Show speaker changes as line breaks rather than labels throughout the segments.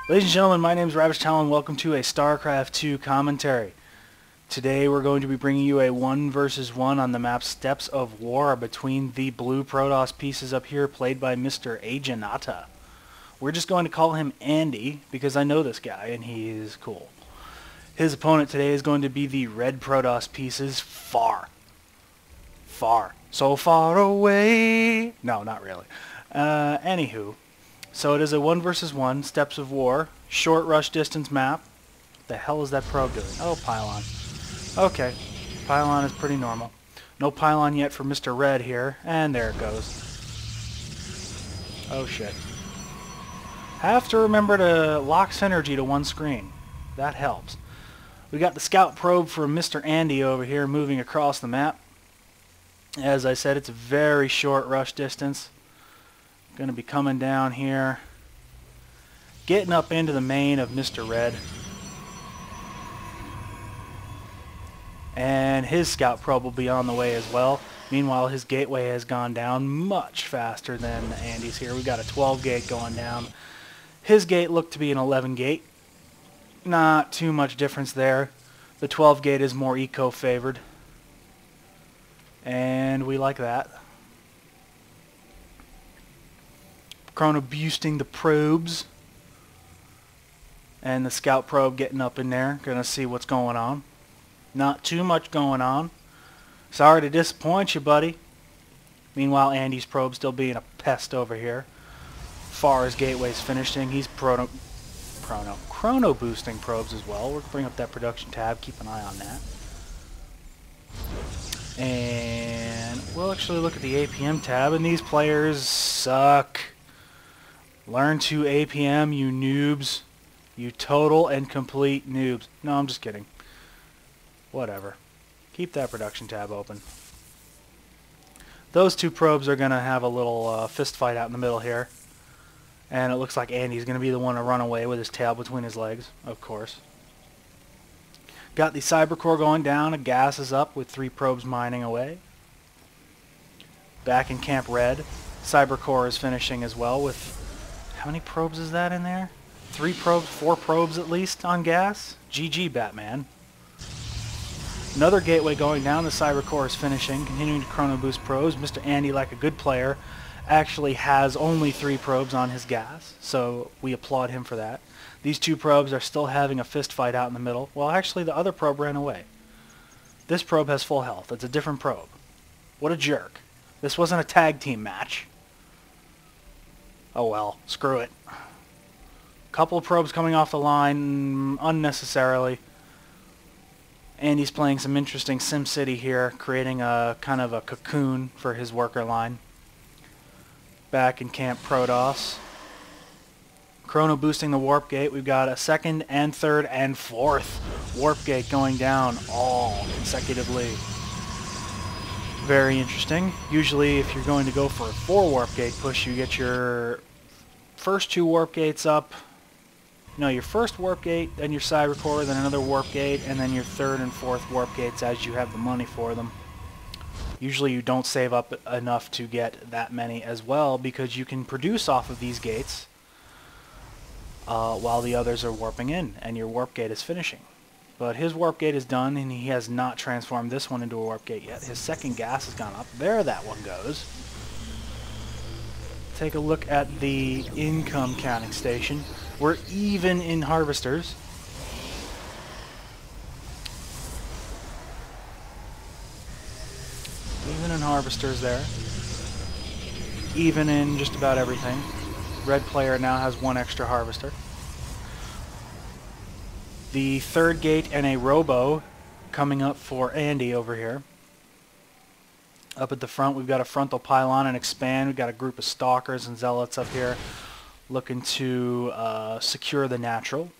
Ladies and gentlemen, my name is Ravish Talon and welcome to a StarCraft II commentary. Today we're going to be bringing you a 1 versus 1 on the map Steps of War between the blue Protoss pieces up here played by Mr. Ajanata. We're just going to call him Andy because I know this guy and he is cool. His opponent today is going to be the red Protoss pieces Far. So far away. No, not really. Anywho. So it is a 1 versus 1, Steps of War, short rush distance map. What the hell is that probe doing? Oh, pylon. Okay, pylon is pretty normal. No pylon yet for Mr. Red here, and there it goes. Oh shit. Have to remember to lock synergy to one screen. That helps. We got the scout probe from Mr. Andy over here moving across the map. As I said, it's a very short rush distance. Going to be coming down here, getting up into the main of Mr. Red, and his scout probe will be on the way as well. Meanwhile, his gateway has gone down much faster than Andy's here. We got a 12 gate going down. His gate looked to be an 11 gate. Not too much difference there. The 12 gate is more eco favored, and we like that. Chrono boosting the probes, and the scout probe getting up in there. Gonna see what's going on. Not too much going on. Sorry to disappoint you, buddy. Meanwhile, Andy's probe still being a pest over here. Far as gateway's finishing, he's chrono boosting probes as well. We'll bring up that production tab. Keep an eye on that. And we'll actually look at the APM tab, and these players suck. Learn to APM, you noobs. You total and complete noobs. No, I'm just kidding. Whatever. Keep that production tab open. Those two probes are going to have a little fist fight out in the middle here. And it looks like Andy's going to be the one to run away with his tail between his legs, of course. Got the cyber core going down. A gas is up with 3 probes mining away. Back in Camp Red. Cyber core is finishing as well with... How many probes is that in there? 3 probes, 4 probes at least on gas? GG, Batman. Another gateway going down. The cyber core is finishing, continuing to chrono boost probes. Mr. Andy, like a good player, actually has only 3 probes on his gas, so we applaud him for that. These 2 probes are still having a fist fight out in the middle. Well, actually, the other probe ran away. This probe has full health. It's a different probe. What a jerk. This wasn't a tag team match. Oh well, screw it. Couple of probes coming off the line unnecessarily. Andy's playing some interesting SimCity here, creating a kind of a cocoon for his worker line. Back in Camp Protoss. Chrono boosting the warp gate. We've got a 2nd and 3rd and 4th warp gate going down all consecutively. Very interesting. Usually if you're going to go for a 4 warp gate push, you get your first 2 warp gates up. No, your first warp gate, then your cyber core, then another warp gate, and then your 3rd and 4th warp gates as you have the money for them. Usually you don't save up enough to get that many as well because you can produce off of these gates while the others are warping in and your warp gate is finishing. But his warp gate is done, and he has not transformed this one into a warp gate yet. His 2nd gas has gone up. There that one goes. Take a look at the income counting station. We're even in harvesters. Even in harvesters there. Even in just about everything. Red player now has 1 extra harvester. The 3rd gate and a robo coming up for Andy over here. Up at the front, we've got a frontal pylon and expand. We've got a group of stalkers and zealots up here looking to secure the natural.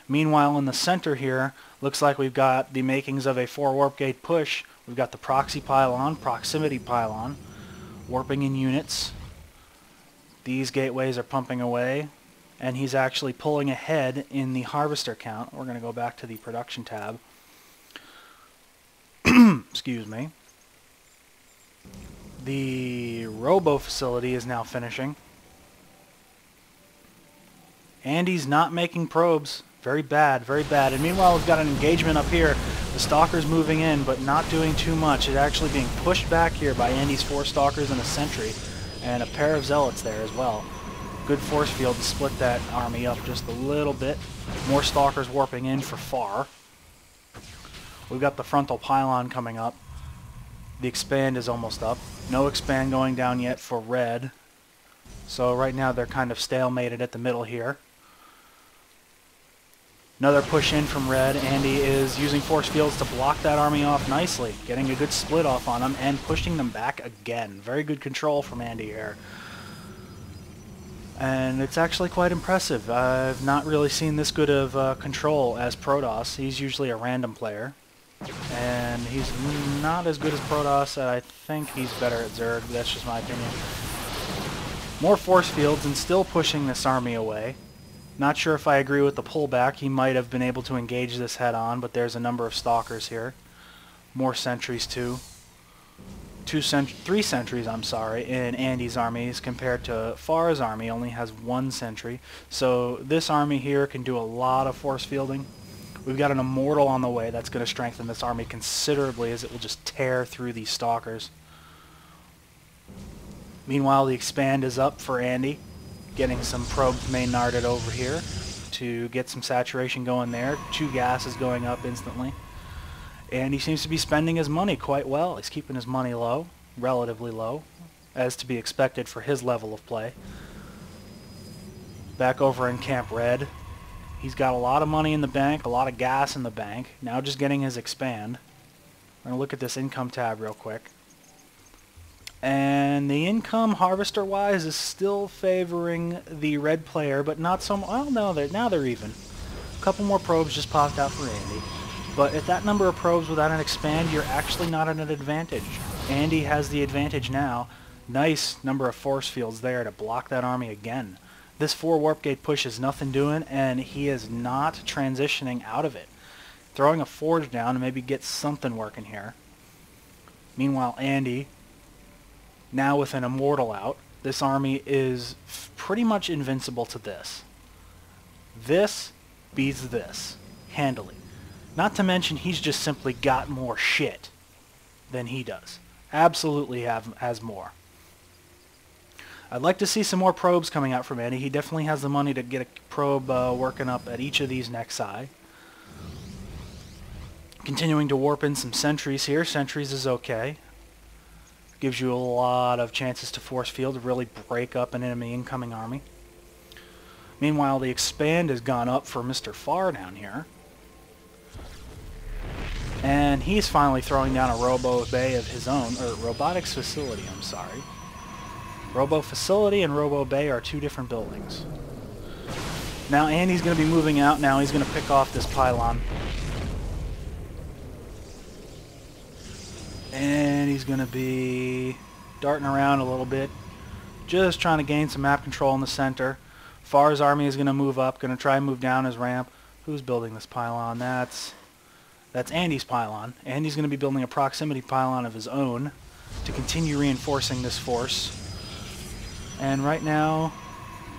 Meanwhile, in the center here, looks like we've got the makings of a 4 warp gate push. We've got the proxy pylon, proximity pylon, warping in units. These gateways are pumping away. And he's actually pulling ahead in the harvester count. We're going to go back to the production tab. Excuse me. The robo facility is now finishing. Andy's not making probes. Very bad, very bad. And meanwhile, we've got an engagement up here. The Stalker's moving in, but not doing too much. It's actually being pushed back here by Andy's 4 Stalkers and a Sentry, and a pair of Zealots there as well. Good force field to split that army up just a little bit. More Stalkers warping in for far. We've got the frontal pylon coming up. The expand is almost up. No expand going down yet for red. So right now they're kind of stalemated at the middle here. Another push in from red. Andy is using force fields to block that army off nicely, getting a good split off on them and pushing them back again. Very good control from Andy here. And it's actually quite impressive. I've not really seen this good of control as Protoss. He's usually a random player. And he's not as good as Protoss. I think he's better at Zerg. That's just my opinion. More force fields and still pushing this army away. Not sure if I agree with the pullback. He might have been able to engage this head-on, but there's a number of Stalkers here. More sentries too. 3 sentries, I'm sorry, in Andy's armies compared to Far's army only has 1 sentry. So this army here can do a lot of force fielding. We've got an Immortal on the way that's going to strengthen this army considerably as it will just tear through these Stalkers. Meanwhile, the expand is up for Andy. Getting some probes Maynarded over here to get some saturation going there. 2 gases going up instantly. And he seems to be spending his money quite well. He's keeping his money low, relatively low, as to be expected for his level of play. Back over in Camp Red. He's got a lot of money in the bank, a lot of gas in the bank. Now just getting his expand. I'm going to look at this income tab real quick. And the income harvester-wise is still favoring the red player, but not so much. Well, no, now they're even. A couple more probes just popped out for Andy. But at that number of probes without an expand, you're actually not at an advantage. Andy has the advantage now. Nice number of force fields there to block that army again. This 4 warp gate push is nothing doing, and he is not transitioning out of it. Throwing a forge down to maybe get something working here. Meanwhile, Andy, now with an Immortal out, this army is pretty much invincible to this. This beats this handily. Not to mention he's just simply got more shit than he does. Absolutely has more. I'd like to see some more probes coming out from Andy. He definitely has the money to get a probe working up at each of these nexi. Continuing to warp in some sentries here. Sentries is okay. Gives you a lot of chances to force field to really break up an enemy incoming army. Meanwhile, the expand has gone up for Mr. Far down here. And he's finally throwing down a Robo Bay of his own, or Robotics Facility, I'm sorry. Robo Facility and Robo Bay are 2 different buildings. Now Andy's going to be moving out now. He's going to pick off this pylon. And he's going to be darting around a little bit. Just trying to gain some map control in the center. Far's army is going to move up. Going to try and move down his ramp. Who's building this pylon? That's Andy's pylon. Andy's going to be building a proximity pylon of his own to continue reinforcing this force. And right now,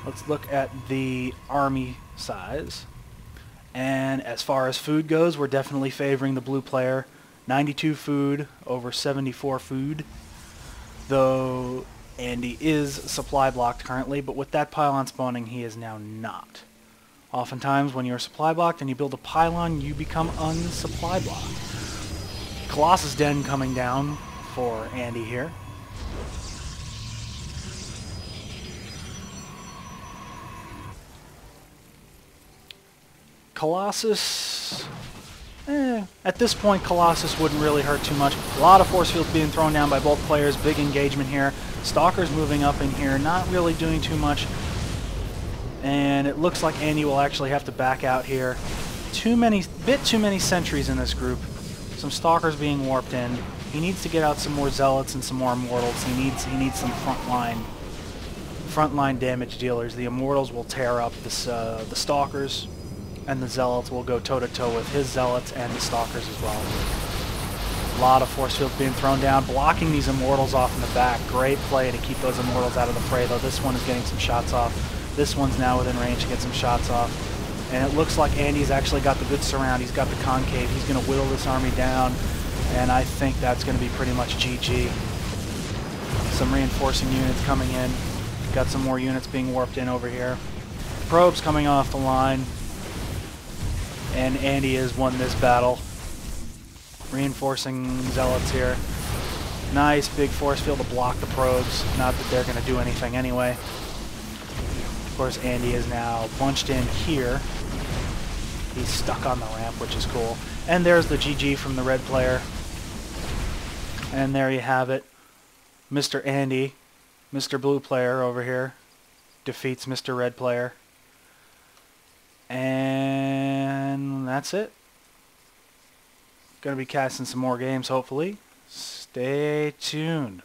let's look at the army size. And as far as food goes, we're definitely favoring the blue player. 92 food over 74 food. Though Andy is supply blocked currently, but with that pylon spawning, he is now not. Oftentimes, when you're supply blocked and you build a pylon, you become unsupply blocked. Colossus Den coming down for Andy here. Colossus, at this point, Colossus wouldn't really hurt too much. A lot of force fields being thrown down by both players. Big engagement here. Stalker's moving up in here, not really doing too much. And it looks like Andy will actually have to back out here. Bit too many sentries in this group. Some Stalkers being warped in. He needs to get out some more Zealots and some more Immortals. He needs some frontline damage dealers. The Immortals will tear up this, the Stalkers, and the Zealots will go toe-to-toe with his Zealots and the Stalkers as well. A lot of force fields being thrown down, blocking these Immortals off in the back. Great play to keep those Immortals out of the fray, though this one is getting some shots off. This one's now within range to get some shots off. And it looks like Andy's actually got the good surround. He's got the concave. He's going to whittle this army down. And I think that's going to be pretty much GG. Some reinforcing units coming in. Got some more units being warped in over here. Probes coming off the line. And Andy has won this battle. Reinforcing zealots here. Nice big force field to block the probes. Not that they're going to do anything anyway. Of course, Andy is now bunched in here. He's stuck on the ramp, which is cool. And there's the GG from the red player. And there you have it. Mr. Andy, Mr. Blue player over here, defeats Mr. Red player. And that's it. Gonna be casting some more games, hopefully. Stay tuned.